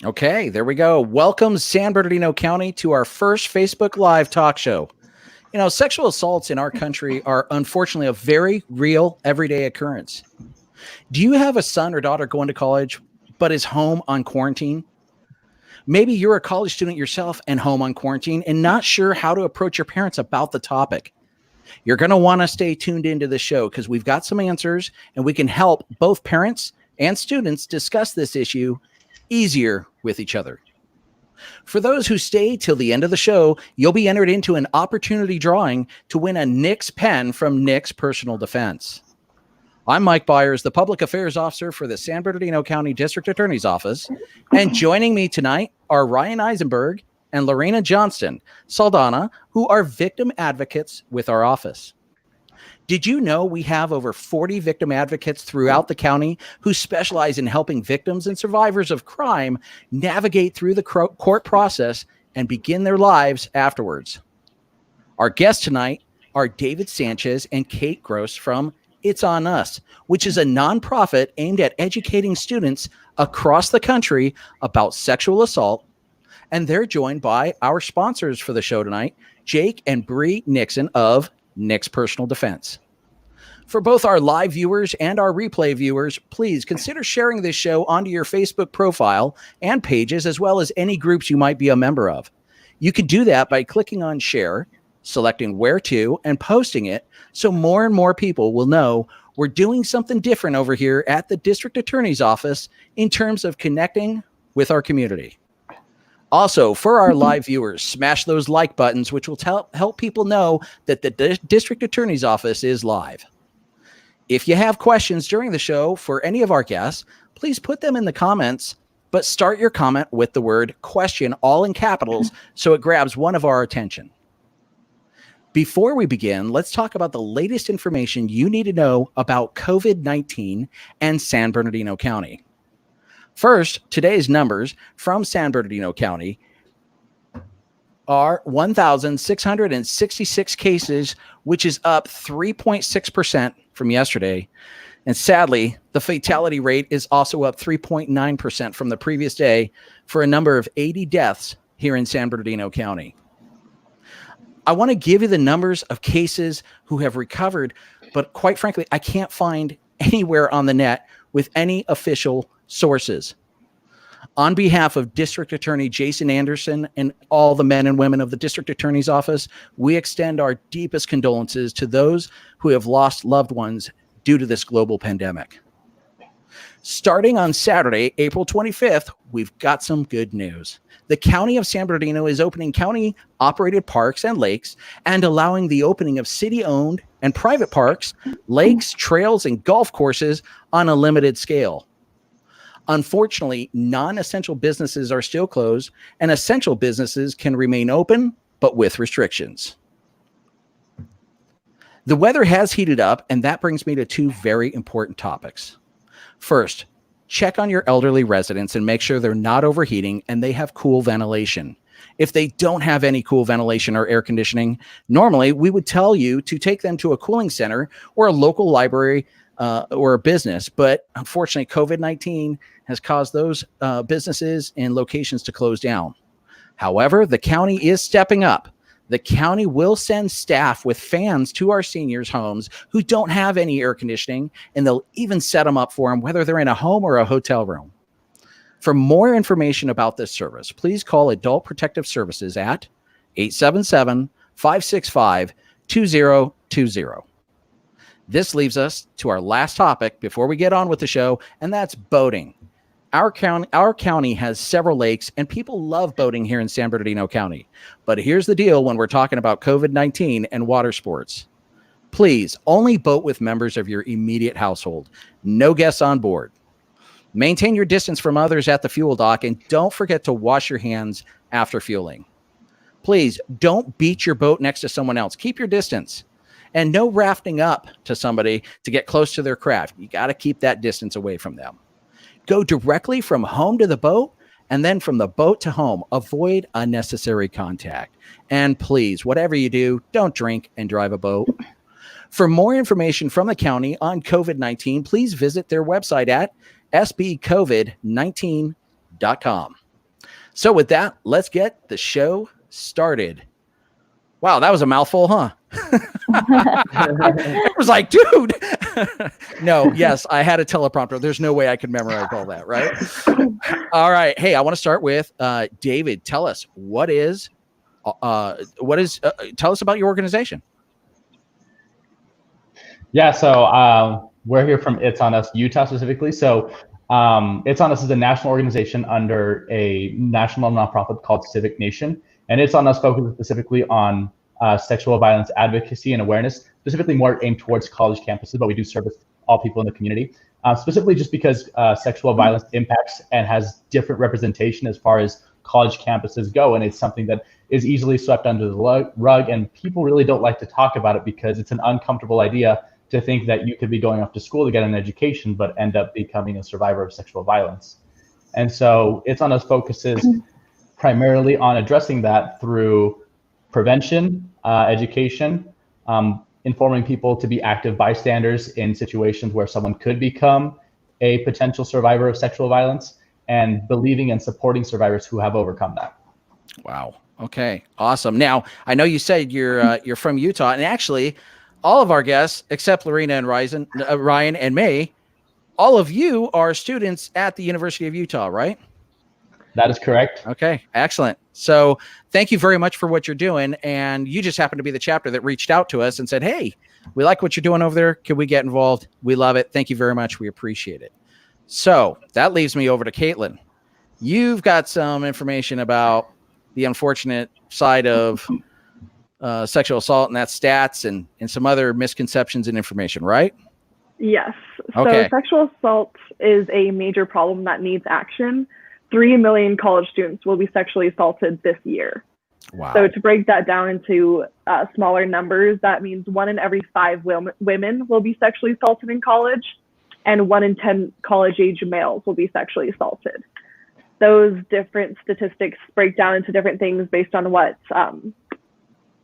Okay, there we go. Welcome, San Bernardino County, to our first Facebook Live talk show. You know, sexual assaults in our country are unfortunately a very real, everyday occurrence. Do you have a son or daughter going to college, but is home on quarantine? Maybe you're a college student yourself and home on quarantine and not sure how to approach your parents about the topic. You're going to want to stay tuned into the show because we've got some answers and we can help both parents and students discuss this issue easier with each other. For those who stay till the end of the show, you'll be entered into an opportunity drawing to win a Nick's pen from Nick's Personal Defense. I'm Mike Byers, the Public Affairs Officer for the San Bernardino County District Attorney's Office, and joining me tonight are Ryan Eisenberg and Lorena Johnston Saldana, who are victim advocates with our office. Did you know we have over 40 victim advocates throughout the county who specialize in helping victims and survivors of crime navigate through the court process and begin their lives afterwards? Our guests tonight are David Sanchez and Kate Gross from It's On Us, which is a nonprofit aimed at educating students across the country about sexual assault. And they're joined by our sponsors for the show tonight, Jake and Bri Nixon of Nick's Personal Defense. For both our live viewers and our replay viewers, please consider sharing this show onto your Facebook profile and pages, as well as any groups you might be a member of. You can do that by clicking on share, selecting where to, and posting it so more and more people will know we're doing something different over here at the District Attorney's Office in terms of connecting with our community. Also, for our live viewers, smash those like buttons, which will help people know that the District Attorney's Office is live. If you have questions during the show for any of our guests, please put them in the comments, but start your comment with the word question, all in capitals, so it grabs one of our attention. Before we begin, let's talk about the latest information you need to know about COVID-19 and San Bernardino County. First, today's numbers from San Bernardino County are 1,666 cases, which is up 3.6% from yesterday. And sadly, the fatality rate is also up 3.9% from the previous day for a number of 80 deaths here in San Bernardino County. I want to give you the numbers of cases who have recovered, but quite frankly, I can't find anywhere on the net with any official sources. On behalf of District Attorney Jason Anderson and all the men and women of the District Attorney's Office, we extend our deepest condolences to those who have lost loved ones due to this global pandemic. Starting on Saturday, April 25th, we've got some good news. The County of San Bernardino is opening county-operated parks and lakes and allowing the opening of city-owned and private parks, lakes, trails, and golf courses on a limited scale. Unfortunately, non-essential businesses are still closed, and essential businesses can remain open, but with restrictions. The weather has heated up, and that brings me to two very important topics. First, check on your elderly residents and make sure they're not overheating and they have cool ventilation. If they don't have any cool ventilation or air conditioning, normally we would tell you to take them to a cooling center or a local library or a business. But unfortunately, COVID-19 has caused those businesses and locations to close down. However, the county is stepping up. The county will send staff with fans to our seniors' homes who don't have any air conditioning, and they'll even set them up for them, whether they're in a home or a hotel room. For more information about this service, please call Adult Protective Services at 877-565-2020. This leaves us to our last topic before we get on with the show, and that's boating. Our county has several lakes, and people love boating here in San Bernardino County. But here's the deal when we're talking about COVID-19 and water sports. Please only boat with members of your immediate household. No guests on board. Maintain your distance from others at the fuel dock, and don't forget to wash your hands after fueling. Please don't beach your boat next to someone else. Keep your distance. And no rafting up to somebody to get close to their craft. You got to keep that distance away from them. Go directly from home to the boat and then from the boat to home. Avoid unnecessary contact. And please, whatever you do, don't drink and drive a boat. For more information from the county on COVID-19, please visit their website at sbcovid19.gov. www.bridandjake.com. So with that, let's get the show started. Wow, that was a mouthful, huh? I was like, dude. No, yes, I had a teleprompter. There's no way I could memorize all that, right? All right. Hey, I want to start with David. Tell us tell us about your organization. Yeah, so we're here from It's On Us, Utah specifically. So It's On Us is a national organization under a national nonprofit called Civic Nation. And It's On Us focuses specifically on sexual violence advocacy and awareness, specifically more aimed towards college campuses, but we do service all people in the community. Specifically just because sexual violence impacts and has different representation as far as college campuses go. And it's something that is easily swept under the rug, and people really don't like to talk about it because it's an uncomfortable idea to think that you could be going off to school to get an education, but end up becoming a survivor of sexual violence. And so It's On Us focuses primarily on addressing that through prevention, education, informing people to be active bystanders in situations where someone could become a potential survivor of sexual violence, and believing and supporting survivors who have overcome that. Wow. Okay. Awesome. Now, I know you said you're from Utah, and actually all of our guests, except Lorena and Ryan and May, all of you are students at the University of Utah, right? That is correct. Okay, excellent. So thank you very much for what you're doing. And you just happen to be the chapter that reached out to us and said, hey, we like what you're doing over there. Can we get involved? We love it. Thank you very much. We appreciate it. So that leaves me over to Caitlin. You've got some information about the unfortunate side of sexual assault, and that's stats and some other misconceptions and information, right? Yes. Okay. So sexual assault is a major problem that needs action. 3 million college students will be sexually assaulted this year. Wow. So to break that down into smaller numbers, that means 1 in every 5 women will be sexually assaulted in college, and 1 in 10 college-age males will be sexually assaulted. Those different statistics break down into different things based on what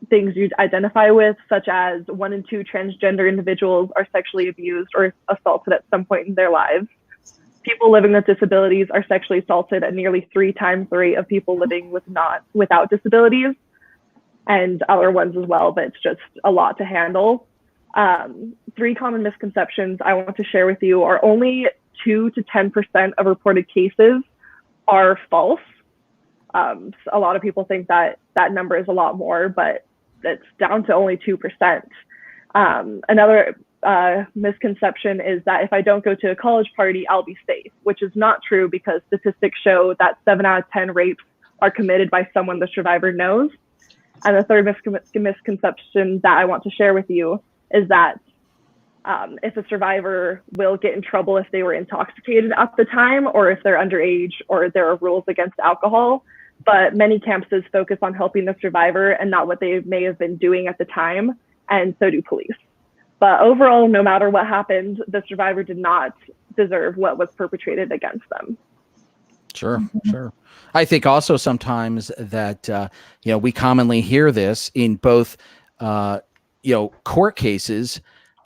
things you identify with, such as 1 in 2 transgender individuals are sexually abused or assaulted at some point in their lives. People living with disabilities are sexually assaulted at nearly 3 times the rate of people living without disabilities, and other ones as well, but it's just a lot to handle. 3 common misconceptions I want to share with you are only 2 to 10% of reported cases are false. A lot of people think that that number is a lot more, but it's down to only 2%. Another misconception is that if I don't go to a college party, I'll be safe, which is not true because statistics show that 7 out of 10 rapes are committed by someone the survivor knows. And the third misconception that I want to share with you is that if a survivor will get in trouble if they were intoxicated at the time, or if they're underage, or there are rules against alcohol. But many campuses focus on helping the survivor and not what they may have been doing at the time, and so do police. But overall, no matter what happened, the survivor did not deserve what was perpetrated against them. Sure. I think also sometimes that, we commonly hear this in both, court cases,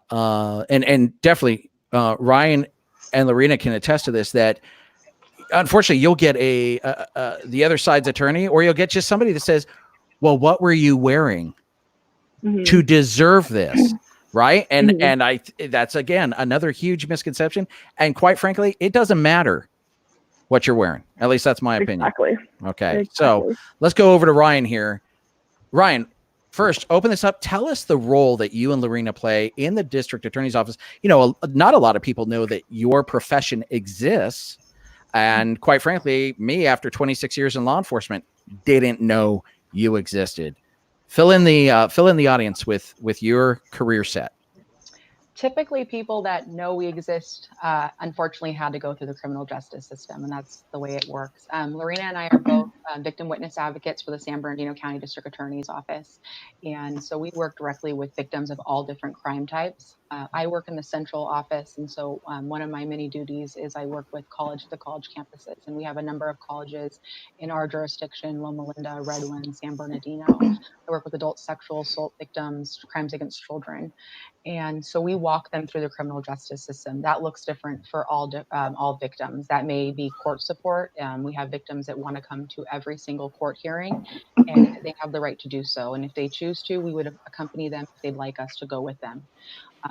and definitely Ryan and Lorena can attest to this, that unfortunately you'll get the other side's attorney, or you'll get just somebody that says, well, what were you wearing to deserve this? Right. And that's, again, another huge misconception. And quite frankly, it doesn't matter what you're wearing. At least that's my opinion. Exactly. Okay. Exactly. So let's go over to Ryan here. Ryan, first, open this up. Tell us the role that you and Lorena play in the district attorney's office. Not a lot of people know that your profession exists. And quite frankly, me, after 26 years in law enforcement, didn't know you existed. Fill in the audience with your career set. Typically, people that know we exist, unfortunately, had to go through the criminal justice system, and that's the way it works. Lorena and I are both victim witness advocates for the San Bernardino County District Attorney's Office. And so we work directly with victims of all different crime types. I work in the central office. And so one of my many duties is I work with the college campuses. And we have a number of colleges in our jurisdiction: Loma Linda, Redwood, San Bernardino. I work with adult sexual assault victims, crimes against children. And so we walk them through the criminal justice system. That looks different for all victims. That may be court support. We have victims that want to come to every single court hearing, and they have the right to do so. And if they choose to, we would accompany them if they'd like us to go with them.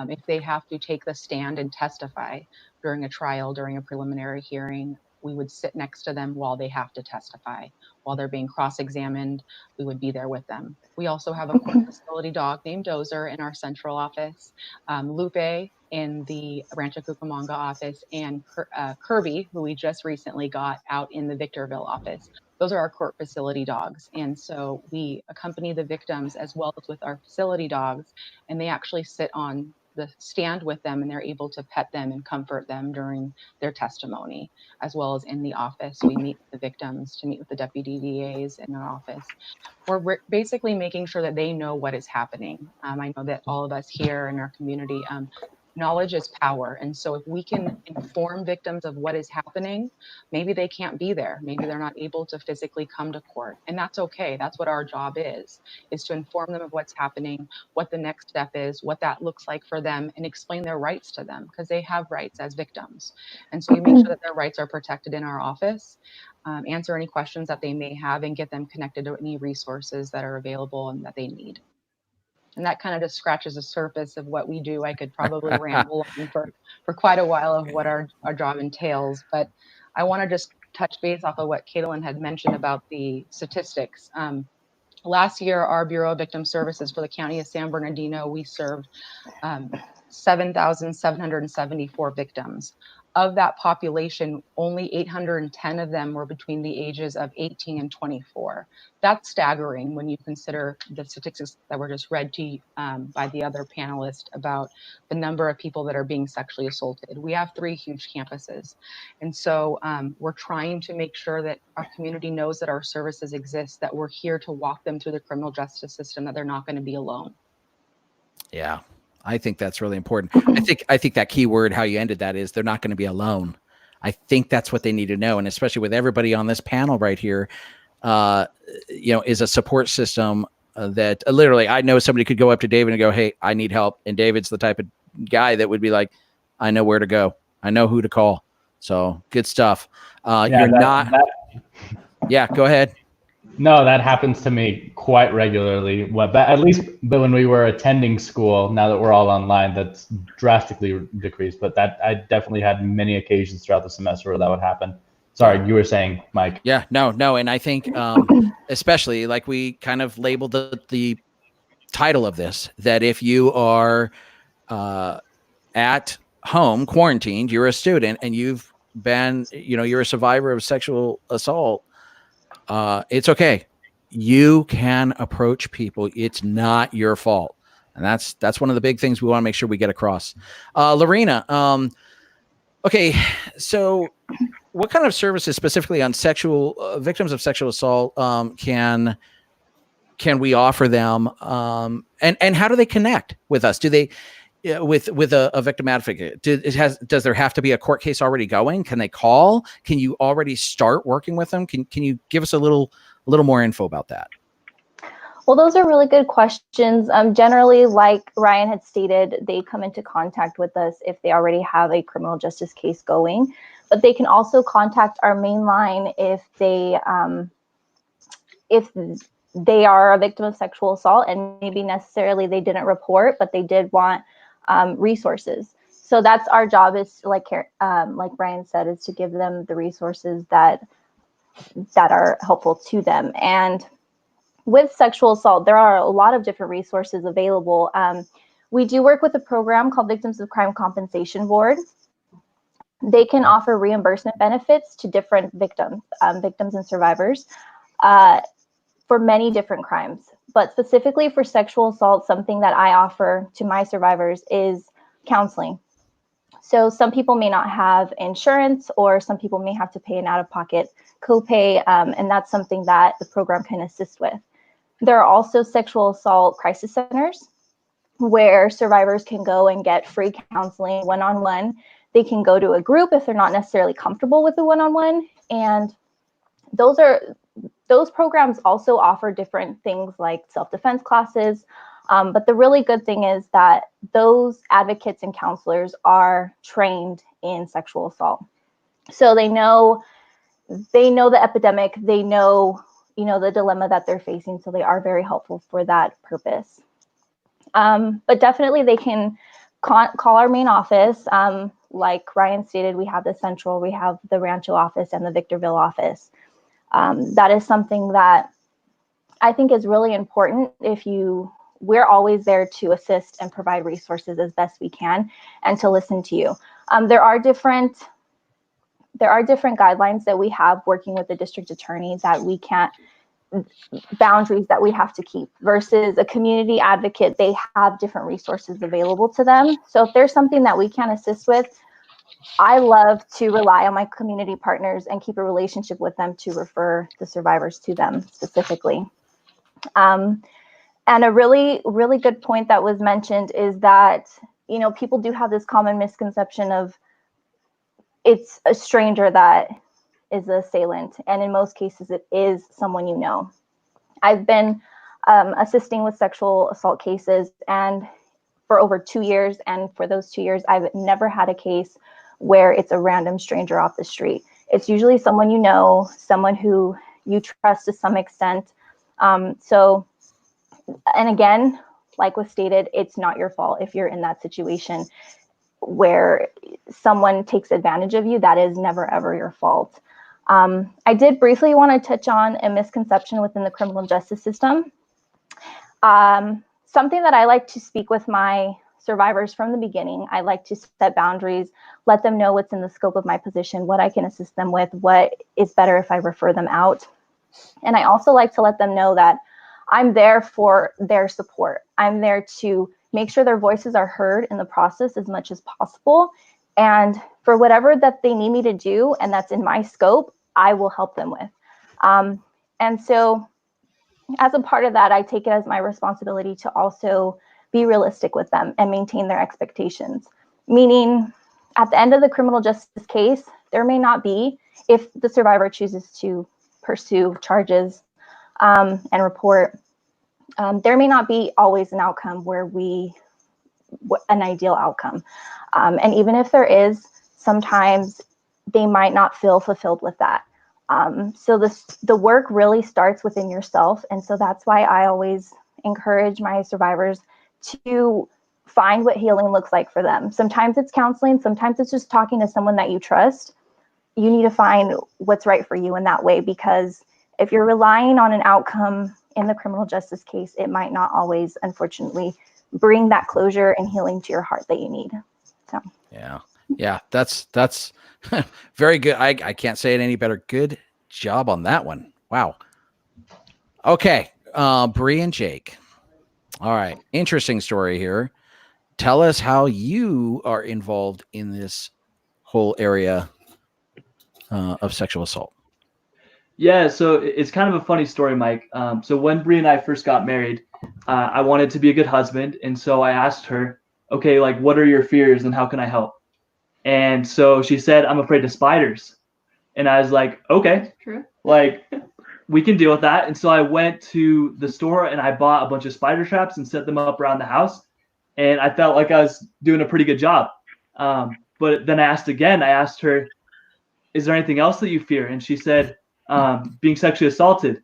If they have to take the stand and testify during a trial, during a preliminary hearing, we would sit next to them while they have to testify. While they're being cross-examined, we would be there with them. We also have a court facility dog named Dozer in our central office, Lupe in the Rancho Cucamonga office, and Kirby, who we just recently got out in the Victorville office. Those are our court facility dogs. And so we accompany the victims as well as with our facility dogs, and they actually sit on the stand with them, and they're able to pet them and comfort them during their testimony, as well as in the office. We meet with the victims to meet with the deputy DAs in our office. We're basically making sure that they know what is happening. I know that all of us here in our community, knowledge is power. And so if we can inform victims of what is happening, maybe they can't be there. Maybe they're not able to physically come to court. And that's okay. That's what our job is to inform them of what's happening, what the next step is, what that looks like for them, and explain their rights to them, because they have rights as victims. And so we make sure that their rights are protected in our office, answer any questions that they may have, and get them connected to any resources that are available and that they need. And that kind of just scratches the surface of what we do. I could probably ramble on for quite a while of what our job entails, but I want to just touch base off of what Caitlin had mentioned about the statistics. Last year, our Bureau of Victim Services for the County of San Bernardino, we served 7,774 victims. Of that population, only 810 of them were between the ages of 18 and 24. That's staggering when you consider the statistics that were just read to you by the other panelist about the number of people that are being sexually assaulted. We have 3 huge campuses. And so we're trying to make sure that our community knows that our services exist, that we're here to walk them through the criminal justice system, that they're not going to be alone. Yeah. I think that's really important. I think that key word, how you ended that, is they're not going to be alone. I think that's what they need to know. And especially with everybody on this panel right here, is a support system that literally, I know somebody could go up to David and go, "Hey, I need help." And David's the type of guy that would be like, "I know where to go. I know who to call." So good stuff. Yeah, go ahead. No, that happens to me quite regularly. But at least when we were attending school, now that we're all online, that's drastically decreased. But that I definitely had many occasions throughout the semester where that would happen. Sorry, you were saying, Mike. Yeah, no. And I think especially like we kind of labeled the title of this, that if you are at home quarantined, you're a student and you've been, you're a survivor of sexual assault, it's okay. You can approach people. It's not your fault. And that's one of the big things we want to make sure we get across. Lorena, okay, so what kind of services specifically on sexual victims of sexual assault can we offer them? And how do they connect with us? Do they with a victim advocate? Does there have to be a court case already going? Can they call? Can you already start working with them? Can you give us a little more info about that? Well, those are really good questions. Generally, like Ryan had stated, they come into contact with us if they already have a criminal justice case going, but they can also contact our main line if they are a victim of sexual assault and maybe necessarily they didn't report, but they did want resources. So that's our job, is like Brian said, is to give them the resources that are helpful to them. And with sexual assault, there are a lot of different resources available. We do work with a program called Victims of Crime Compensation Board. They can offer reimbursement benefits to different victims and survivors for many different crimes. But specifically for sexual assault, something that I offer to my survivors is counseling. So some people may not have insurance, or some people may have to pay an out-of-pocket copay, and that's something that the program can assist with. There are also sexual assault crisis centers where survivors can go and get free counseling one-on-one. They can go to a group if they're not necessarily comfortable with the one-on-one. And those programs also offer different things like self-defense classes. But the really good thing is that those advocates and counselors are trained in sexual assault. So they know the epidemic, they know, the dilemma that they're facing. So they are very helpful for that purpose. But definitely they can call our main office. Like Ryan stated, we have the Central, we have the Rancho office and the Victorville office. That is something that I think is really important. We're always there to assist and provide resources as best we can and to listen to you. There are different guidelines that we have working with the district attorney that we can't, boundaries that we have to keep, versus a community advocate. They have different resources available to them. So if there's something that we can assist with, I love to rely on my community partners and keep a relationship with them to refer the survivors to them specifically. And a really, really good point that was mentioned is that, people do have this common misconception of it's a stranger that is the assailant. And in most cases, it is someone you know. I've been assisting with sexual assault cases and for over 2 years. And for those 2 years, I've never had a case where it's a random stranger off the street. It's usually someone you know, someone who you trust to some extent. And again, like was stated, it's not your fault if you're in that situation where someone takes advantage of you. That is never, ever your fault. I did briefly want to touch on a misconception within the criminal justice system. Something that I like to speak with my survivors from the beginning. I like to set boundaries, let them know what's in the scope of my position, what I can assist them with, what is better if I refer them out. And I also like to let them know that I'm there for their support. I'm there to make sure their voices are heard in the process as much as possible. And for whatever that they need me to do, and that's in my scope, I will help them with. And so as a part of that, I take it as my responsibility to also be realistic with them and maintain their expectations. Meaning, at the end of the criminal justice case, there may not be, if the survivor chooses to pursue charges and report, there may not be always an outcome an ideal outcome. And even if there is, sometimes they might not feel fulfilled with that. So the work really starts within yourself. And so that's why I always encourage my survivors to find what healing looks like for them. Sometimes it's counseling, sometimes it's just talking to someone that you trust. You need to find what's right for you in that way, because if you're relying on an outcome in the criminal justice case, it might not always, unfortunately, bring that closure and healing to your heart that you need. So yeah, that's very good. I can't say it any better. Good job on that one. Wow. Okay, Bri and Jake. All right, interesting story here. Tell us how you are involved in this whole area of sexual assault. Yeah, so it's kind of a funny story, Mike. So when Bri and I first got married, I wanted to be a good husband. And so I asked her, okay, like, what are your fears and how can I help? And so she said, I'm afraid of spiders. And I was like, okay, True. Like, we can deal with that. And so I went to the store and I bought a bunch of spider traps and set them up around the house. And I felt like I was doing a pretty good job. But then I asked her, is there anything else that you fear? And she said, being sexually assaulted.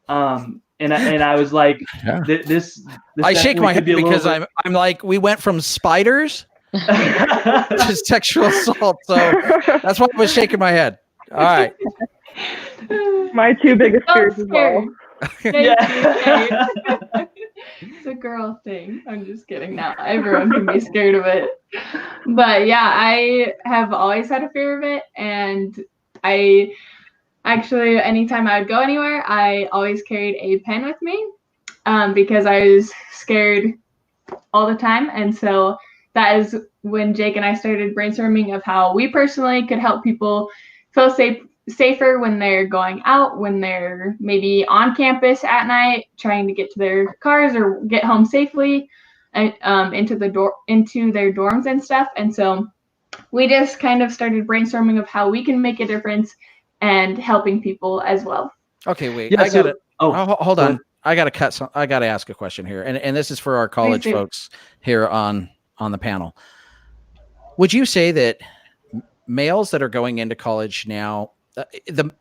And I was like, this I shake my head because I'm like, we went from spiders to sexual assault. So that's why I was shaking my head. All right. My two biggest fears as well. Yeah. It's a girl thing. I'm just kidding. Now everyone can be scared of it. But yeah, I have always had a fear of it. And I actually, anytime I would go anywhere, I always carried a pen with me because I was scared all the time. And so that is when Jake and I started brainstorming of how we personally could help people feel safer when they're going out, when they're maybe on campus at night, trying to get to their cars or get home safely, into their dorms and stuff. And so we just kind of started brainstorming of how we can make a difference and helping people as well. Okay, wait. Yeah, I got it. Oh, hold on. I got to ask a question here. And this is for our college folks here on the panel. Would you say that males that are going into college now, the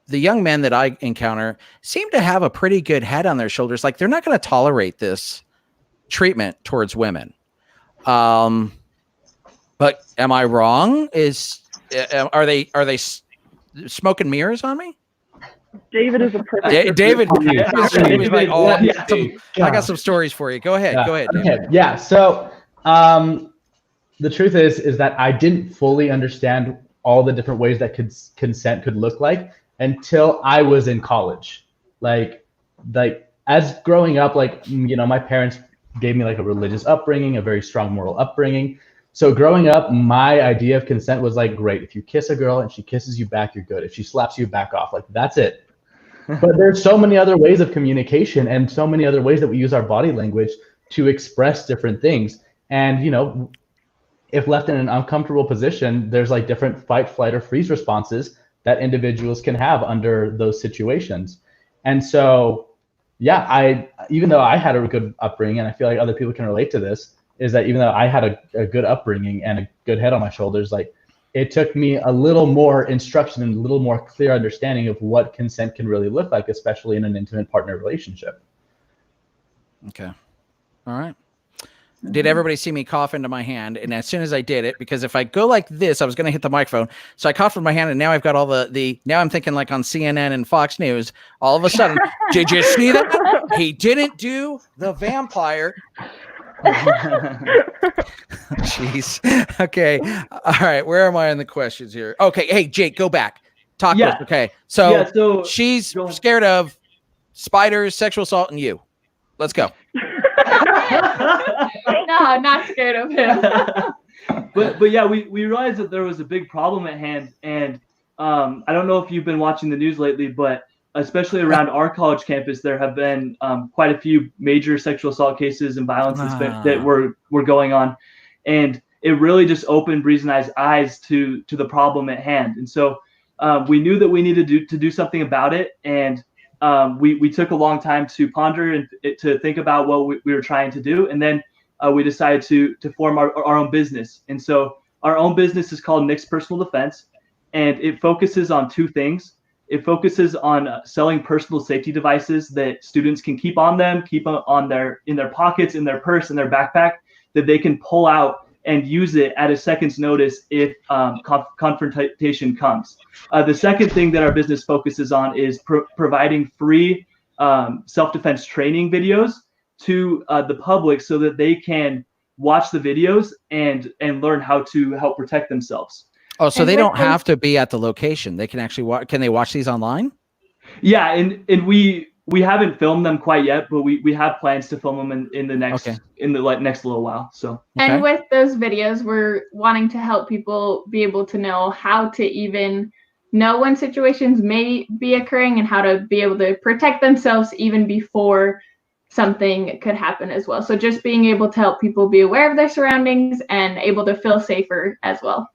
young men that I encounter seem to have a pretty good head on their shoulders. Like they're not going to tolerate this treatment towards women. But am I wrong? Are they smoking mirrors on me? David is a perfect. David was like, "Oh, Yeah. I got some stories for you. Go ahead, Yeah. go ahead." Okay. David. Yeah. So, the truth is that I didn't fully understand all the different ways that consent could look like until I was in college. Like as growing up, my parents gave me like a religious upbringing, a very strong moral upbringing. So growing up, my idea of consent was like, great, if you kiss a girl and she kisses you back, you're good. If she slaps you, back off. Like that's it. But there's so many other ways of communication and so many other ways that we use our body language to express different things. And, if left in an uncomfortable position, there's like different fight, flight, or freeze responses that individuals can have under those situations. And so, yeah, even though I had a good upbringing, and I feel like other people can relate to this, is that even though I had a good upbringing and a good head on my shoulders, like it took me a little more instruction and a little more clear understanding of what consent can really look like, especially in an intimate partner relationship. Okay. All right. Did everybody see me cough into my hand? And as soon as I did it, because if I go like this, I was going to hit the microphone. So I coughed with my hand, and now I've got all now I'm thinking like on CNN and Fox News. All of a sudden, did you see that? He didn't do the vampire. Jeez. Okay. All right. Where am I in the questions here? Okay. Hey, Jake, go back. Talk to us. Okay. So she's scared of spiders, sexual assault, and you. Let's go. No, not scared of him. but yeah, we realized that there was a big problem at hand, and I don't know if you've been watching the news lately, but especially around our college campus, there have been quite a few major sexual assault cases and violence that were going on, and it really just opened Bri's and I's eyes to the problem at hand. And so we knew that we needed to do something about it, and we took a long time to ponder and to think about what we were trying to do, and then we decided to form our own business. And so our own business is called Nick's Personal Defense, and it focuses on two things. It focuses on selling personal safety devices that students can keep on them, in their pockets, in their purse, in their backpack, that they can pull out and use it at a second's notice if confrontation comes. The second thing that our business focuses on is providing free self-defense training videos to the public so that they can watch the videos and learn how to help protect themselves. Oh, so they don't have to be at the location. They can actually watch. Can they watch these online? Yeah, and we haven't filmed them quite yet, but we have plans to film them in the next next little while. So and with those videos, we're wanting to help people be able to know how to even know when situations may be occurring and how to be able to protect themselves even before something could happen as well. So just being able to help people be aware of their surroundings and able to feel safer as well.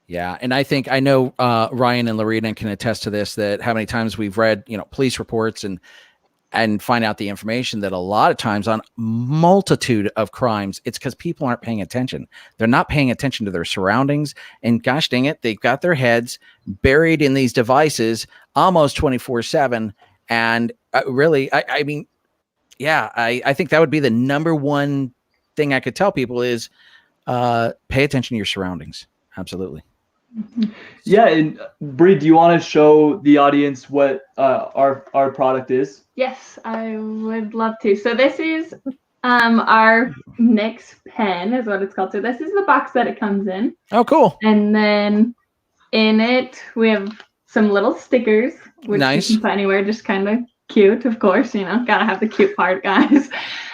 Yeah. And I know Ryan and Lorena can attest to this, that how many times we've read, police reports and find out the information that a lot of times on multitude of crimes, it's because people aren't paying attention. They're not paying attention to their surroundings, and gosh dang it, they've got their heads buried in these devices almost 24/7. And really, I mean, yeah, I think that would be the number one thing I could tell people is pay attention to your surroundings. Absolutely. Yeah, and Bri, do you want to show the audience what our product is? Yes, I would love to. So this is our Nick's pen is what it's called. So this is the box that it comes in. Oh, cool. And then in it we have some little stickers, which nice. you can put anywhere, just kind of cute, of course, gotta have the cute part, guys.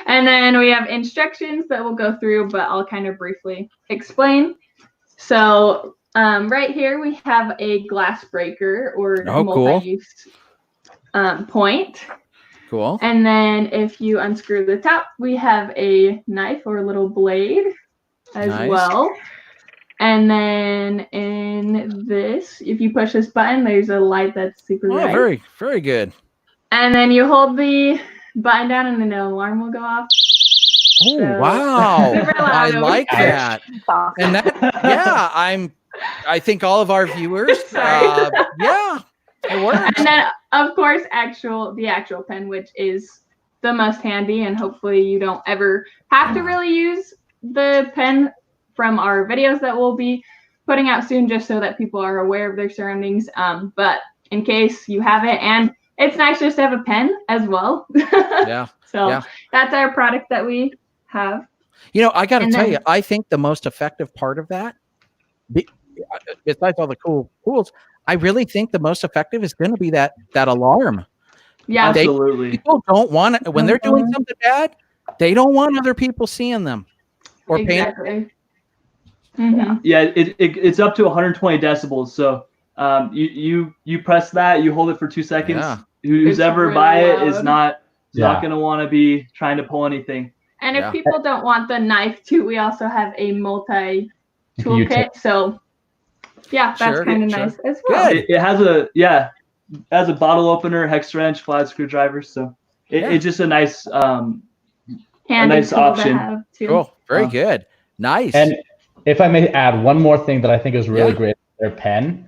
And then we have instructions that we'll go through, but I'll kind of briefly explain. So right here we have a glass breaker or multi-use point. Cool. And then if you unscrew the top, we have a knife or a little blade as well. And then in this, if you push this button, there's a light that's super bright. Very, very good. And then you hold the button down and then an alarm will go off. Oh, wow. I like that. Awesome. And that, yeah, I think all of our viewers, yeah, it works. And then, of course, the actual pen, which is the most handy, and hopefully you don't ever have to really use the pen from our videos that we'll be putting out soon, just so that people are aware of their surroundings. But in case you have it, and it's nice just to have a pen as well. Yeah. So that's our product that we have. I got to tell you, I think the most effective part of that, besides all the tools, I really think the most effective is going to be that alarm. Yeah, absolutely. People don't want it when they're doing something bad. They don't want other people seeing them or paying. Mm-hmm. Yeah, it's up to 120 decibels. So you press that, you hold it for 2 seconds. Yeah. Who's ever really by loud. it is not going to want to be trying to pull anything. And if people don't want the knife too, we also have a multi-tool kit. So that's kind of nice as well. Good. It has a bottle opener, hex wrench, flat screwdriver. So it's just a nice option. Cool. Very good. Nice. And if I may add one more thing that I think is really great with their pen,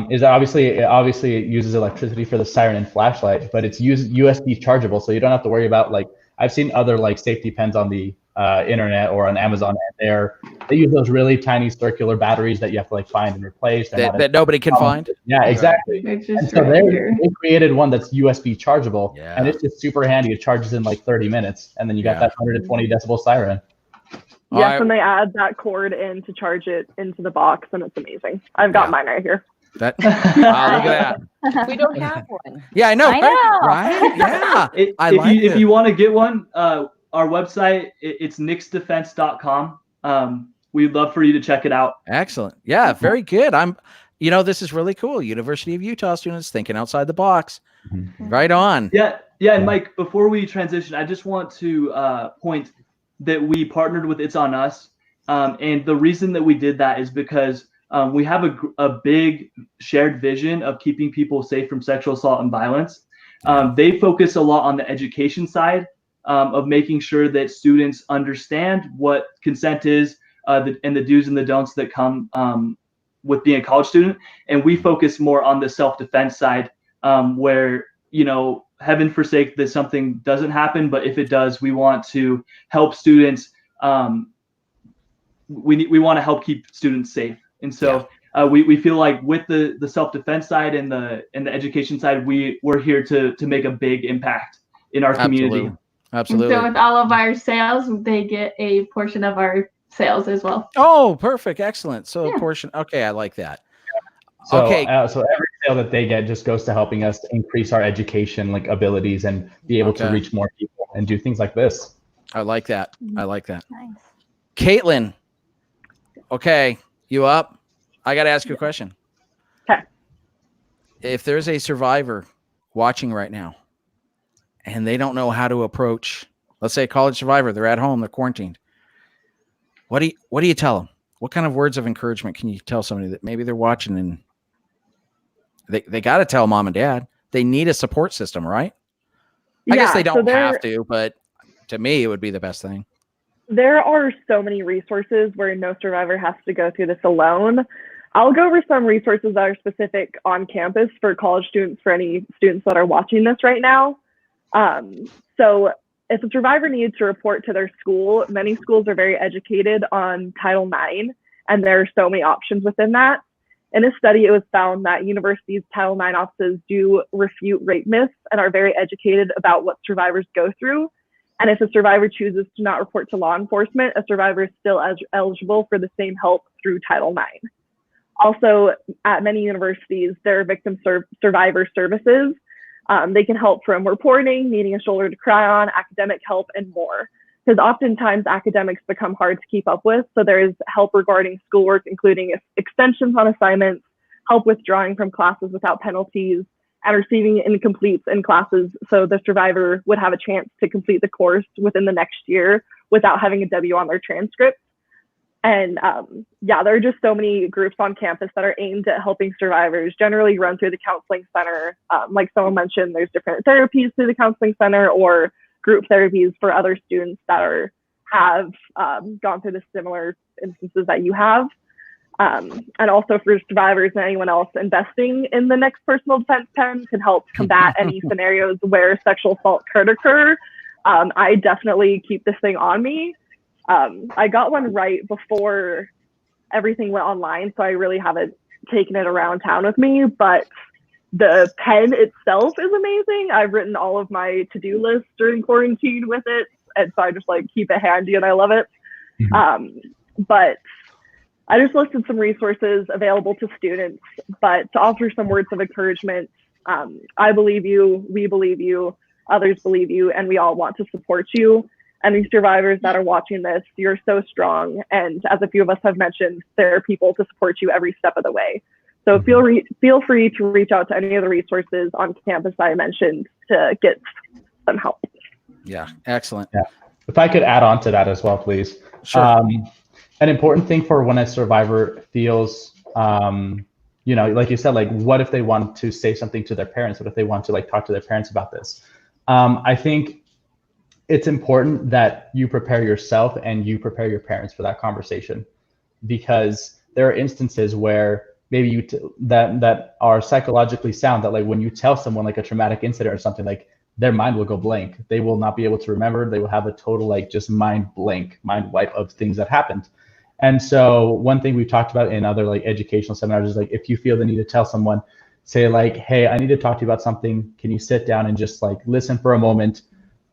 is that obviously it uses electricity for the siren and flashlight, but it's USB chargeable, so you don't have to worry about, like, I've seen other like safety pens on the internet or on Amazon, and they use those really tiny circular batteries that you have to like find and replace. That nobody can find. Yeah, exactly. And so they created one that's USB chargeable, and it's just super handy. It charges in like 30 minutes, and then you got that 120 decibel siren. Yes, and they add that cord in to charge it into the box, and it's amazing. I've got mine right here. Look at that. We don't have one. Yeah, I know. I know. Right? Yeah. If you want to get one, our website, it's nixdefense.com. We'd love for you to check it out. Excellent. Yeah, very good. This is really cool. University of Utah students thinking outside the box. Mm-hmm. Right on. Yeah. And Mike, before we transition, I just want to point that we partnered with It's On Us. And the reason that we did that is because we have a big shared vision of keeping people safe from sexual assault and violence. They focus a lot on the education side of making sure that students understand what consent is and the do's and the don'ts that come with being a college student. And we focus more on the self-defense side where, heaven forsake that something doesn't happen, but if it does, we want to help students. We want to help keep students safe. And so we feel like with the self-defense side and the education side, we're here to make a big impact in our community. Absolutely. And so with all of our sales, they get a portion of our sales as well. Oh, perfect. Excellent. So a portion. Okay. I like that. So, okay. So every sale that they get just goes to helping us increase our education abilities and be able to reach more people and do things like this. I like that. Nice. Caitlin. Okay. You up? I got to ask you a question. Okay. If there's a survivor watching right now and they don't know how to approach, let's say a college survivor, they're at home, they're quarantined. What do you tell them? What kind of words of encouragement can you tell somebody that maybe they're watching and they got to tell mom and dad they need a support system, right? I guess they don't have to, but to me, it would be the best thing. There are so many resources where no survivor has to go through this alone. I'll go over some resources that are specific on campus for college students, for any students that are watching this right now. So if a survivor needs to report to their school, many schools are very educated on Title IX, and there are so many options within that. In a study, it was found that universities' Title IX offices do refute rape myths and are very educated about what survivors go through. And if a survivor chooses to not report to law enforcement, a survivor is still eligible for the same help through Title IX. Also, at many universities, there are victim survivor services. They can help from reporting, needing a shoulder to cry on, academic help, and more. Because oftentimes academics become hard to keep up with. So there's help regarding schoolwork, including extensions on assignments, help withdrawing from classes without penalties, and receiving incompletes in classes so the survivor would have a chance to complete the course within the next year without having a W on their transcript. And yeah, there are just so many groups on campus that are aimed at helping survivors, generally run through the counseling center. Like someone mentioned, there's different therapies through the counseling center or group therapies for other students that have gone through the similar instances that you have. And also for survivors and anyone else, investing in the next personal defense pen can help combat any scenarios where sexual assault could occur. I definitely keep this thing on me. I got one right before everything went online, so I really haven't taken it around town with me, but the pen itself is amazing. I've written all of my to-do lists during quarantine with it, and so I just like keep it handy and I love it. But I just listed some resources available to students, but to offer some words of encouragement, I believe you, we believe you, others believe you, and we all want to support you. And these survivors that are watching this, you're so strong. And as a few of us have mentioned, there are people to support you every step of the way. So feel free to reach out to any of the resources on campus I mentioned to get some help. Yeah, excellent. Yeah. If I could add on to that as well, please. Sure. An important thing for when a survivor feels, you know, like you said, like what if they want to say something to their parents? What if they want to like talk to their parents about this? I think it's important that you prepare yourself and you prepare your parents for that conversation, because there are instances where maybe that are psychologically sound, that like when you tell someone like a traumatic incident or something, like their mind will go blank. They will not be able to remember. They will have a total like just mind wipe of things that happened. And so one thing we've talked about in other like educational seminars is like, if you feel the need to tell someone, say like, hey, I need to talk to you about something. Can you sit down and just like listen for a moment?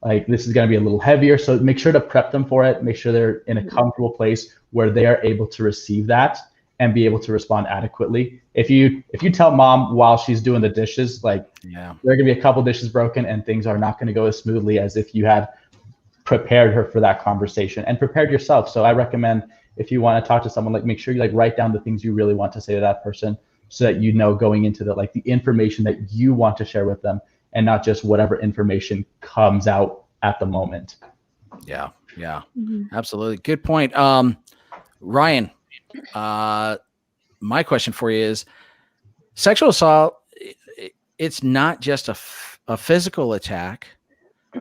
Like this is going to be a little heavier. So make sure to prep them for it. Make sure they're in a comfortable place where they are able to receive that and be able to respond adequately. If you tell mom while she's doing the dishes, like there are going to be a couple dishes broken and things are not going to go as smoothly as if you had prepared her for that conversation and prepared yourself. So I recommend, if you want to talk to someone, like make sure you like write down the things you really want to say to that person, so that you know going into the like the information that you want to share with them, and not just whatever information comes out at the moment. Yeah, absolutely. Good point. Ryan, my question for you is, sexual assault, it's not just a physical attack.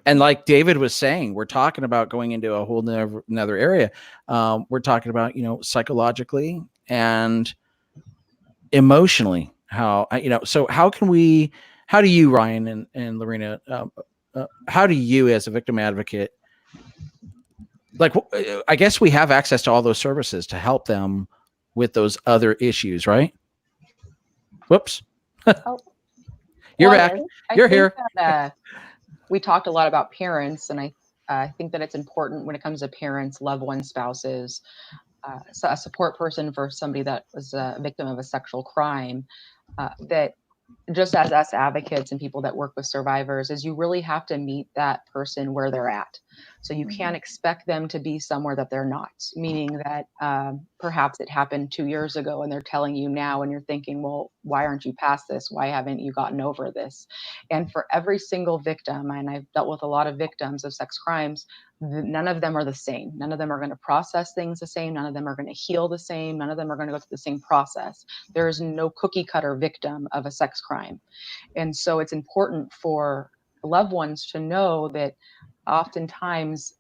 And like David was saying, we're talking about going into a whole another area. We're talking about, psychologically and emotionally, so how do you, Ryan and Lorena, how do you as a victim advocate, like, I guess we have access to all those services to help them with those other issues, right? Whoops. You're back. You're here. That, we talked a lot about parents, and I think that it's important when it comes to parents, loved ones, spouses, so a support person for somebody that was a victim of a sexual crime, that just as us advocates and people that work with survivors, is you really have to meet that person where they're at. So you can't expect them to be somewhere that they're not, meaning that perhaps it happened 2 years ago and they're telling you now, and you're thinking, well, why aren't you past this? Why haven't you gotten over this? And for every single victim, and I've dealt with a lot of victims of sex crimes, none of them are the same. None of them are going to process things the same. None of them are going to heal the same. None of them are going to go through the same process. There is no cookie cutter victim of a sex crime. And so it's important for loved ones to know that oftentimes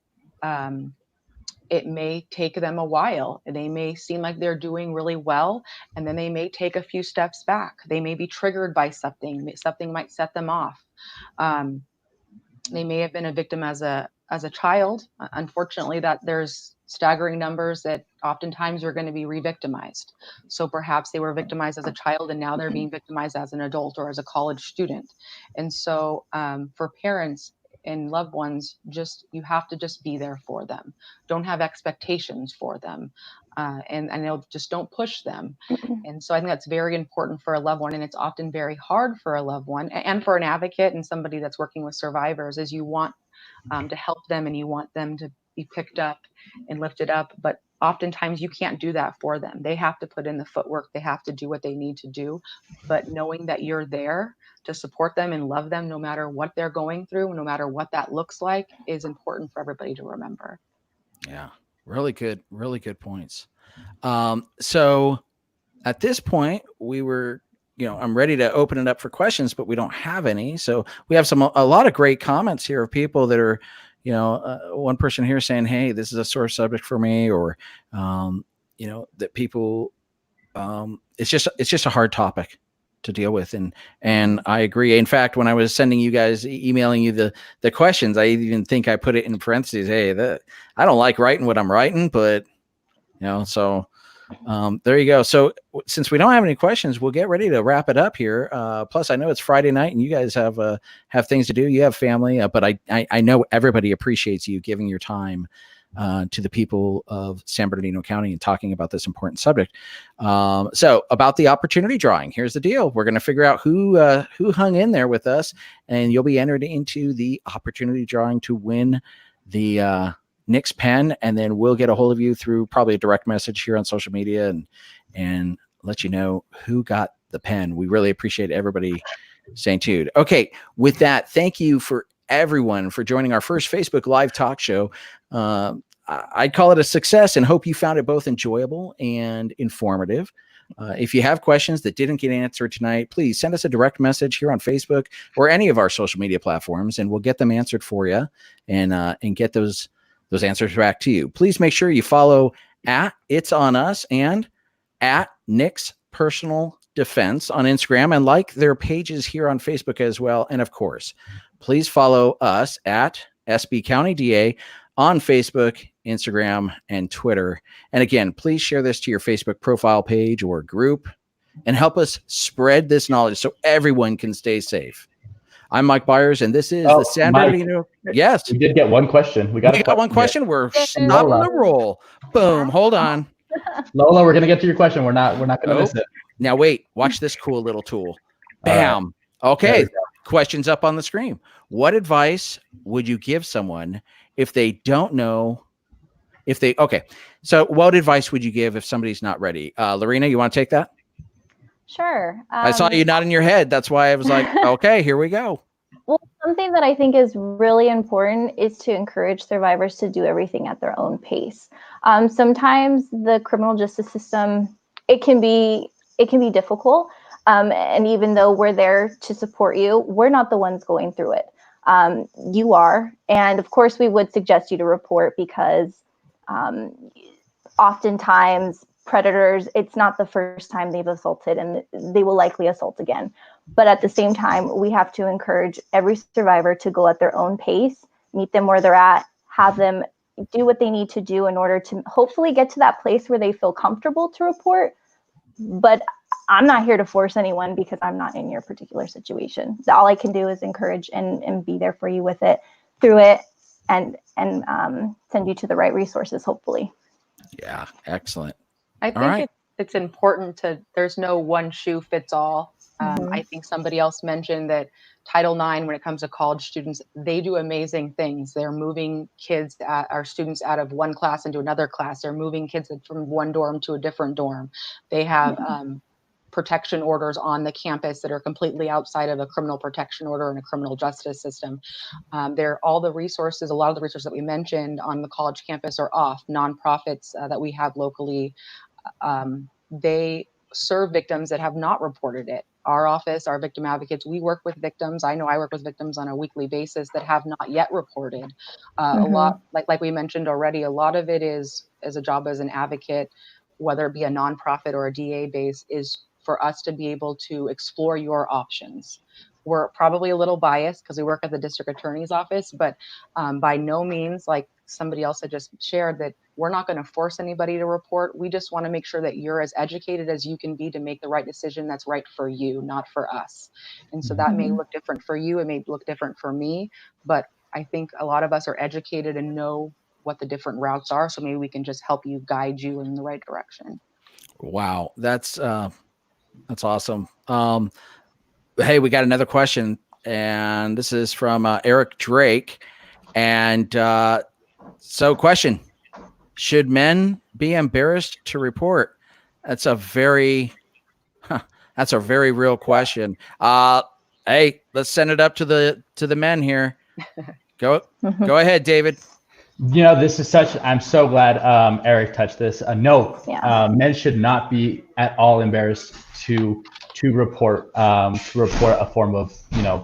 it may take them a while. They may seem like they're doing really well, and then they may take a few steps back. They may be triggered by something. Something might set them off. They may have been a victim as a child. Unfortunately, that there's staggering numbers that oftentimes are going to be re-victimized. So perhaps they were victimized as a child and now they're being victimized as an adult or as a college student. And so for parents and loved ones, you have to just be there for them. Don't have expectations for them. and they'll just don't push them. And so I think that's very important for a loved one. And it's often very hard for a loved one and for an advocate and somebody that's working with survivors, is you want to help them and you want them to be picked up and lifted up. But oftentimes you can't do that for them. They have to put in the footwork. They have to do what they need to do. But knowing that you're there to support them and love them, no matter what they're going through, no matter what that looks like, is important for everybody to remember. Yeah, really good points. So at this point, I'm ready to open it up for questions, but we don't have any. So we have a lot of great comments here of people that are, one person here saying, "Hey, this is a sore subject for me," or, that people, it's just a hard topic to deal with. And I agree. In fact, when I was sending you guys, emailing you the questions, I even think I put it in parentheses. Hey, I don't like writing what I'm writing, but so there you go. So since we don't have any questions, we'll get ready to wrap it up here. Plus, I know it's Friday night and you guys have things to do. You have family, but I know everybody appreciates you giving your time to the people of San Bernardino County and talking about this important subject. So about the opportunity drawing, here's the deal. We're going to figure out who hung in there with us, and you'll be entered into the opportunity drawing to win the Nick's pen, and then we'll get a hold of you through probably a direct message here on social media and let you know who got the pen. We really appreciate everybody staying tuned. Okay, with that, thank you for everyone for joining our first Facebook Live talk show. I'd call it a success and hope you found it both enjoyable and informative. If you have questions that didn't get answered tonight, please send us a direct message here on Facebook or any of our social media platforms, and we'll get them answered for you and get those answers back to you. Please make sure you follow at It's On Us and at Nick's Personal Defense on Instagram, and like their pages here on Facebook as well. And of course, please follow us at SB County DA on Facebook, Instagram, and Twitter. And again, please share this to your Facebook profile page or group and help us spread this knowledge so everyone can stay safe. I'm Mike Byers, and this is the San Bernardino. Yes. We did get one question. We got one question. We're stopping the roll. Boom. Hold on. Lola, we're going to get to your question. We're not going to miss it. Now, wait. Watch this cool little tool. Bam. Right. Okay. Questions up on the screen. What advice would you give someone if they don't know okay. So what advice would you give if somebody's not ready? Lorena, you want to take that? Sure. I saw you nodding your head. That's why I was like, okay, here we go. Well, something that I think is really important is to encourage survivors to do everything at their own pace. Sometimes the criminal justice system, it can be difficult. And even though we're there to support you, we're not the ones going through it. You are. And of course, we would suggest you to report because oftentimes predators, it's not the first time they've assaulted and they will likely assault again. But at the same time, we have to encourage every survivor to go at their own pace, meet them where they're at, have them do what they need to do in order to hopefully get to that place where they feel comfortable to report. But I'm not here to force anyone because I'm not in your particular situation. All I can do is encourage and be there for you with it, through it, and send you to the right resources, hopefully. Yeah, excellent. I think it's important there's no one shoe fits all. I think somebody else mentioned that Title IX, when it comes to college students, they do amazing things. They're moving our students out of one class into another class. They're moving kids from one dorm to a different dorm. They have protection orders on the campus that are completely outside of a criminal protection order and a criminal justice system. A lot of the resources that we mentioned on the college campus are off. Nonprofits that we have locally, they serve victims that have not reported it. Our office, our victim advocates, we work with victims. I know I work with victims on a weekly basis that have not yet reported. A lot, like we mentioned already, a lot of it is as a job as an advocate, whether it be a nonprofit or a DA base, is for us to be able to explore your options. We're probably a little biased because we work at the district attorney's office, but by no means, like somebody else had just shared, that we're not going to force anybody to report. We just want to make sure that you're as educated as you can be to make the right decision that's right for you, not for us. And so that may look different for you. It may look different for me, but I think a lot of us are educated and know what the different routes are. So maybe we can just help you guide you in the right direction. Wow. That's awesome. Hey, we got another question, and this is from Eric Drake. And so question, should men be embarrassed to report? That's a very real question. Hey, let's send it up to the men here. Go ahead, David. This is I'm so glad Eric touched this. No, men should not be at all embarrassed to report a form of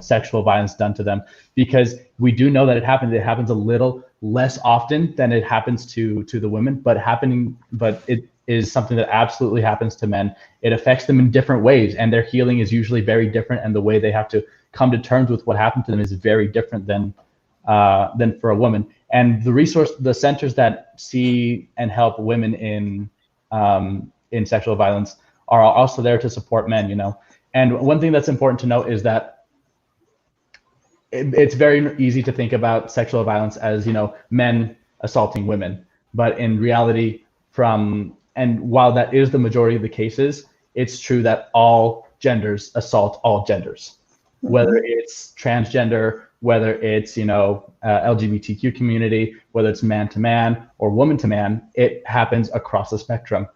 sexual violence done to them, because we do know that it happens. It happens a little less often than it happens to the women, but it is something that absolutely happens to men. It affects them in different ways, and their healing is usually very different, and the way they have to come to terms with what happened to them is very different than for a woman. And the centers that see and help women in sexual violence are also there to support men, And one thing that's important to note is that it's very easy to think about sexual violence as, men assaulting women. But in reality, and while that is the majority of the cases, it's true that all genders assault all genders, whether it's transgender, whether it's, LGBTQ community, whether it's man to man or woman to man, it happens across the spectrum.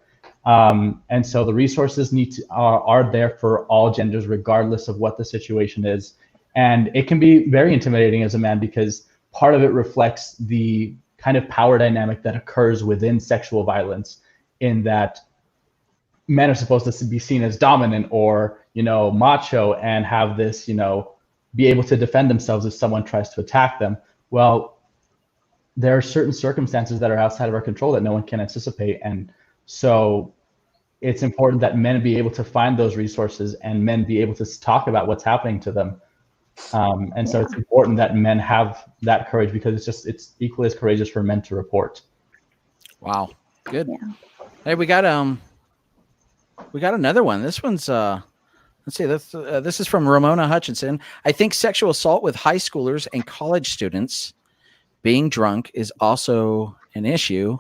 And so the resources are there for all genders, regardless of what the situation is. And it can be very intimidating as a man, because part of it reflects the kind of power dynamic that occurs within sexual violence, in that men are supposed to be seen as dominant or, macho, and have this, be able to defend themselves if someone tries to attack them. Well, there are certain circumstances that are outside of our control that no one can anticipate. And so it's important that men be able to find those resources, and men be able to talk about what's happening to them. And so it's important that men have that courage, because it's equally as courageous for men to report. Wow. Good. Yeah. Hey, we got another one. This one's let's see. This is from Ramona Hutchinson. I think sexual assault with high schoolers and college students being drunk is also an issue.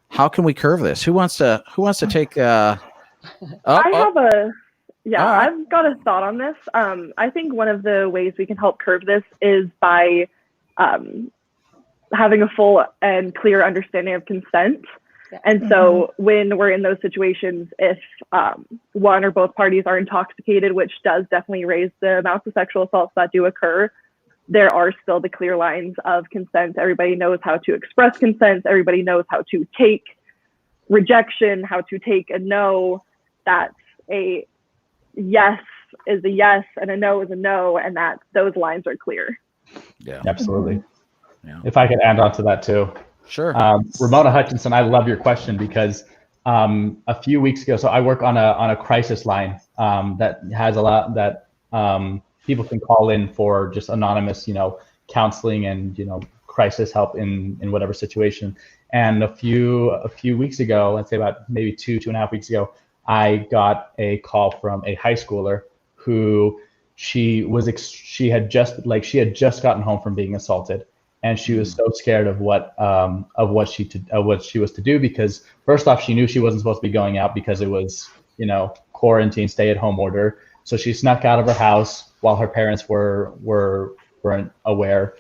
How can we curb this? Who wants to take? I've got a thought on this. I think one of the ways we can help curb this is by having a full and clear understanding of consent. Yeah. And so when we're in those situations, if one or both parties are intoxicated, which does definitely raise the amounts of sexual assaults that do occur, there are still the clear lines of consent. Everybody knows how to express consent. Everybody knows how to take rejection, how to take a no. That's a yes is a yes and a no is a no, and that those lines are clear. Yeah, absolutely. Yeah. If I could add on to that too. Sure. Ramona Hutchinson, I love your question, because a few weeks ago, so I work on a crisis line that has a lot that people can call in for just anonymous, counseling and, crisis help in whatever situation. And a few weeks ago, let's say about maybe two and a half weeks ago, I got a call from a high schooler who she had just gotten home from being assaulted. And she was so scared of what she was to do, because first off, she knew she wasn't supposed to be going out because it was, quarantine, stay-at-home order. So she snuck out of her house while her parents weren't aware,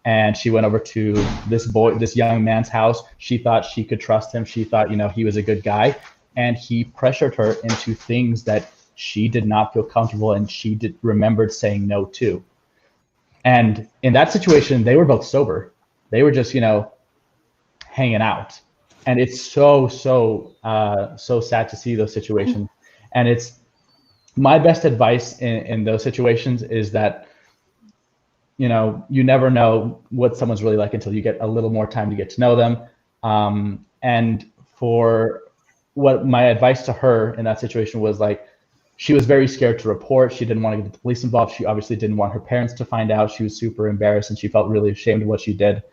and she went over to this young man's house. She thought she could trust him. She thought, he was a good guy, and he pressured her into things that she did not feel comfortable, and she remembered saying no to. And in that situation, they were both sober. They were just, hanging out. And it's so sad to see those situations. And it's my best advice in those situations is that, you never know what someone's really like until you get a little more time to get to know them. And for what my advice to her in that situation was, like, she was very scared to report. She didn't want to get the police involved. She obviously didn't want her parents to find out. She was super embarrassed, and she felt really ashamed of what she did.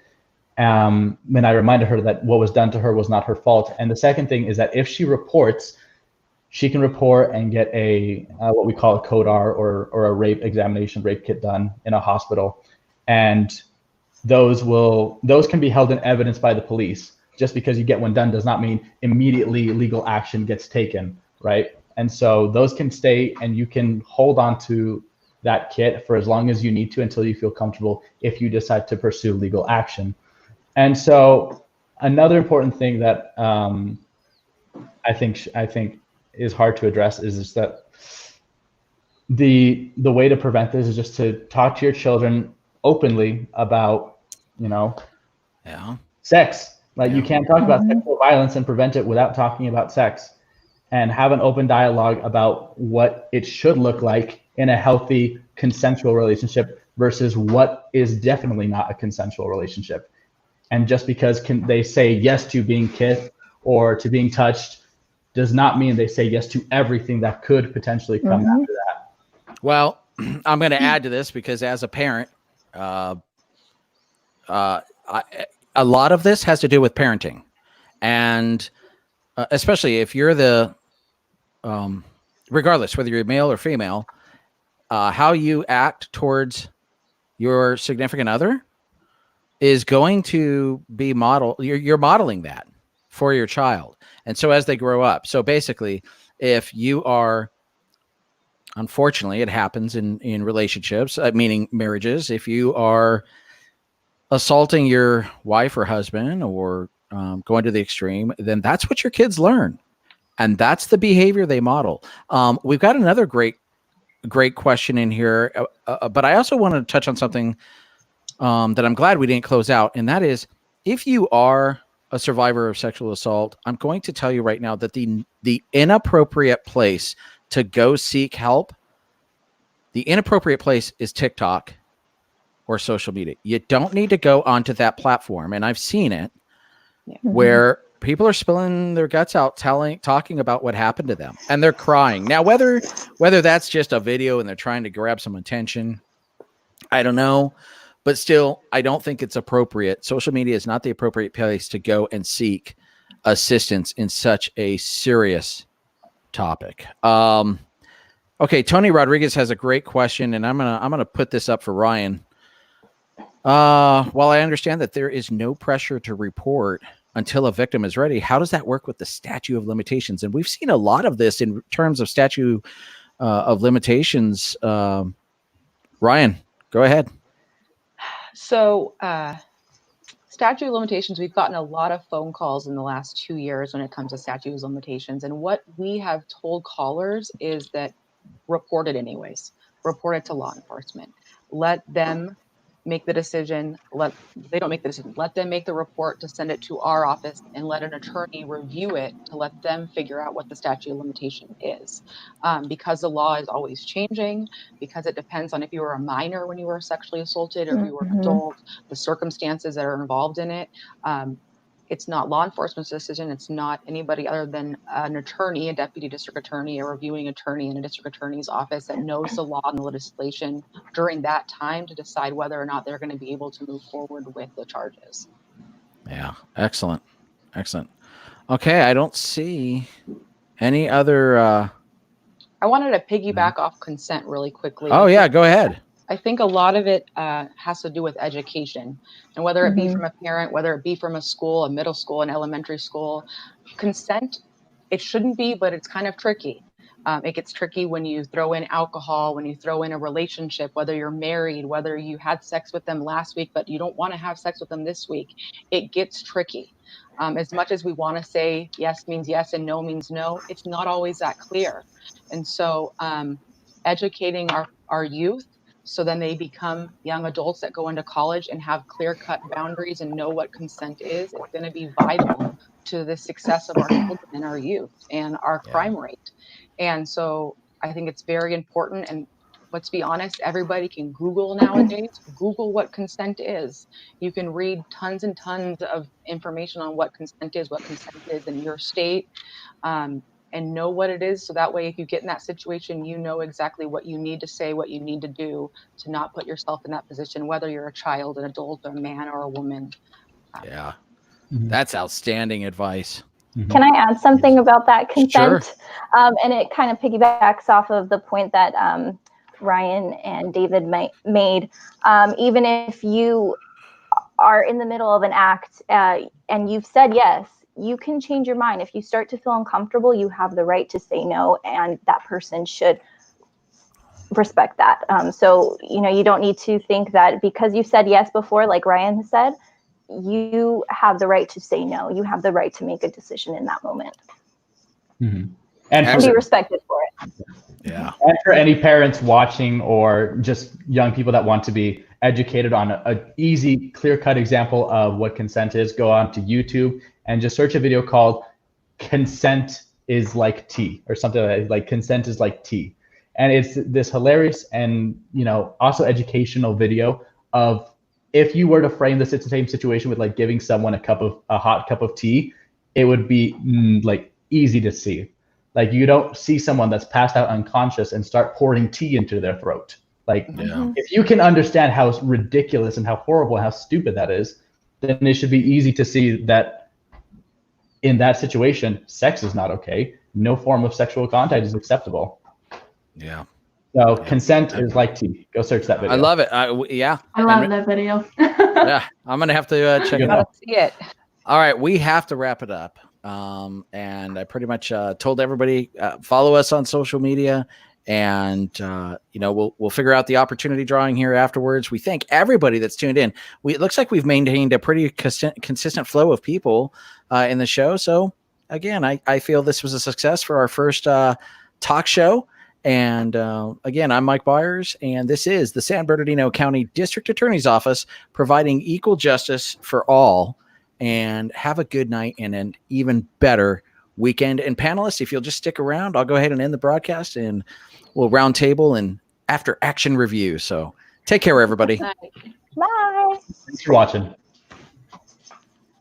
And I reminded her that what was done to her was not her fault. And the second thing is that if she reports, she can report and get a what we call a CODAR or a rape examination, rape kit done in a hospital. And those can be held in evidence by the police. Just because you get one done does not mean immediately legal action gets taken, right? And so those can stay, and you can hold on to that kit for as long as you need to until you feel comfortable if you decide to pursue legal action. And so another important thing that I think is hard to address is just that the way to prevent this is just to talk to your children openly about, sex. Like you can't talk about sexual violence and prevent it without talking about sex, and have an open dialogue about what it should look like in a healthy consensual relationship versus what is definitely not a consensual relationship. And just because they say yes to being kissed or to being touched does not mean they say yes to everything that could potentially come after that. Well, I'm going to add to this because as a parent, a lot of this has to do with parenting, and especially if you're the, regardless whether you're male or female, how you act towards your significant other is going to be you're modeling that for your child. And so as they grow up, so basically, if you are, unfortunately, it happens in relationships, meaning marriages, if you are assaulting your wife or husband or going to the extreme, then that's what your kids learn. And that's the behavior they model. We've got another great question in here, but I also want to touch on something that I'm glad we didn't close out. And that is, if you are a survivor of sexual assault, I'm going to tell you right now that the inappropriate place to go seek help, the inappropriate place is TikTok or social media. You don't need to go onto that platform. And I've seen it where people are spilling their guts out, talking about what happened to them, and they're crying. Now, whether that's just a video and they're trying to grab some attention, I don't know, but still, I don't think it's appropriate. Social media is not the appropriate place to go and seek assistance in such a serious topic. Okay, Tony Rodriguez has a great question, and I'm gonna put this up for Ryan. While I understand that there is no pressure to report until a victim is ready, how does that work with the statute of limitations? And we've seen a lot of this in terms of statute of limitations. Ryan, go ahead. So statute of limitations, we've gotten a lot of phone calls in the last 2 years when it comes to statute of limitations. And what we have told callers is that report it anyways. Report it to law enforcement. Let them make the decision. They don't make the decision. Let them make the report to send it to our office and let an attorney review it to let them figure out what the statute of limitation is. Because the law is always changing, because it depends on if you were a minor when you were sexually assaulted or if you were an adult, the circumstances that are involved in it. It's not law enforcement's decision. It's not anybody other than an attorney, a deputy district attorney, a reviewing attorney in a district attorney's office that knows the law and the legislation during that time to decide whether or not they're going to be able to move forward with the charges. Yeah, excellent. Okay, I don't see any other. I wanted to piggyback off consent really quickly. Oh, yeah, go ahead. I think a lot of it has to do with education, and whether it be from a parent, whether it be from a school, a middle school, an elementary school, consent, it shouldn't be, but it's kind of tricky. It gets tricky when you throw in alcohol, when you throw in a relationship, whether you're married, whether you had sex with them last week, but you don't want to have sex with them this week. It gets tricky. As much as we want to say yes means yes and no means no, it's not always that clear. And so educating our youth, so then they become young adults that go into college and have clear-cut boundaries and know what consent is. It's going to be vital to the success of our children and our youth and our crime rate. And so I think it's very important. And let's be honest, everybody can Google nowadays. Google what consent is. You can read tons and tons of information on what consent is in your state. And know what it is. So that way, if you get in that situation, you know exactly what you need to say, what you need to do to not put yourself in that position, whether you're a child, an adult, a man, or a woman. Yeah, that's outstanding advice. Can I add something about that consent? Sure. And it kind of piggybacks off of the point that Ryan and David made. Even if you are in the middle of an act and you've said yes, you can change your mind. If you start to feel uncomfortable, you have the right to say no, and that person should respect that. So, you don't need to think that because you said yes before, like Ryan has said, you have the right to say no. You have the right to make a decision in that moment. Mm-hmm. And be respected for it. Yeah. And for any parents watching or just young people that want to be educated on an easy, clear-cut example of what consent is, go on to YouTube and just search a video called "Consent is like tea" or something like "Consent is like tea." And it's this hilarious and also educational video of if you were to frame the same situation with like giving someone a hot cup of tea, it would be like easy to see. Like you don't see someone that's passed out unconscious and start pouring tea into their throat. Like if you can understand how ridiculous and how horrible and how stupid that is, then it should be easy to see that in that situation, sex is not okay. No form of sexual contact is acceptable. Yeah. So consent is like tea. Go search that video. I love it. Yeah. I love that video. Yeah. I'm going to have to check it out. See it. All right. We have to wrap it up. And I pretty much told everybody, follow us on social media, and we'll figure out the opportunity drawing here afterwards. We thank everybody that's tuned in. It looks like we've maintained a pretty consistent flow of people in the show. So again, I feel this was a success for our first talk show. And again, I'm Mike Byers, and this is the San Bernardino County District Attorney's Office, providing equal justice for all. And have a good night and an even better weekend. And panelists, if you'll just stick around, I'll go ahead and end the broadcast and we'll round table and after action review. So take care, everybody. Bye. Thanks for watching.